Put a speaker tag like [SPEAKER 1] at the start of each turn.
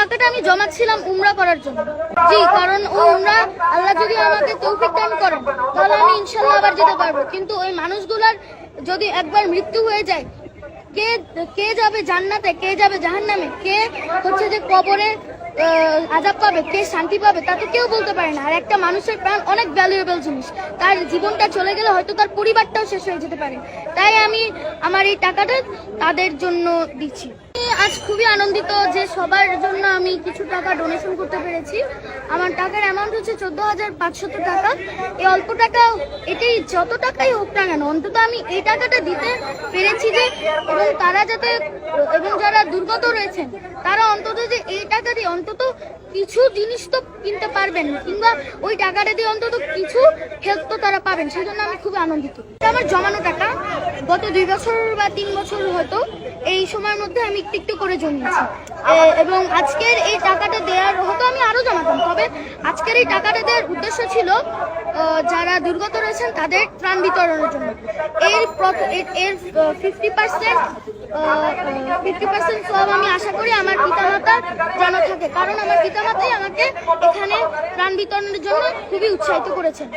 [SPEAKER 1] টাকাটা আমি জমাচ্ছিলাম উমরা করার জন্য। জি, কারণ ওই উমরা আল্লাহ যদি আমাকে তৌফিক দান করেন তাহলে আমি ইনশাল্লাহ আবার যেতে পারবো। কিন্তু ওই মানুষগুলার যদি একবার মৃত্যু হয়ে যায়, কে কে যাবে জান্নাতে, কে যাবে জাহান্নামে, কে হচ্ছে যে কবরে আযাব পাবে, কে শান্তি পাবে, তা তো কেউ বলতে পারে না। আর একটা মানুষের প্রাণ অনেক ভ্যালুয়েবল জিনিস, তার জীবনটা চলে গেলে হয়তো তার পরিবারটাও শেষ হয়ে যেতে পারে। তাই আমি আমার এই টাকাটা তাদের জন্য দিচ্ছি। আজ খুবই আনন্দিত যে সবার জন্য আমি কিছু টাকা ডোনেশন করতে পেরেছি। আমার টাকার অ্যামাউন্ট হচ্ছে 14,500 টাকা। এই অল্প টাকা, এটাই যত টাকাই হোক না কেন, অন্তত আমি এই টাকাটা দিতে পেরেছি যে, এবং তারা যাতে, এবং যারা দুর্গত রয়েছেন তারা অন্তত যে এই টাকা দিয়ে অন্তত কিছু জিনিস তো কিনতে পারবেন, কিংবা ওই টাকাটা দিয়ে অন্তত কিছু হেল্প তো তারা পাবেন, সেই জন্য আমি খুব আনন্দিত। আমার জমানো টাকা গত 2 বছর বা 3 বছর হয়তো এই সময়ের মধ্যে আমি একটু একটু করে জমিয়েছি, এবং আজকের এই টাকাটা দেওয়ার হয়তো আমি আরো জমাতাম, তবে আজকের এই টাকাটা দেওয়ার উদ্দেশ্য ছিল যারা দুর্গত রয়েছেন তাদের ত্রাণ বিতরণের জন্য। এর 50% সব আমি আশা করি আমার পিতামাতা যেন থাকে, কারণ আমার পিতামাতাই আমাকে এখানে ত্রাণ বিতরণের জন্য খুবই উৎসাহিত করেছেন।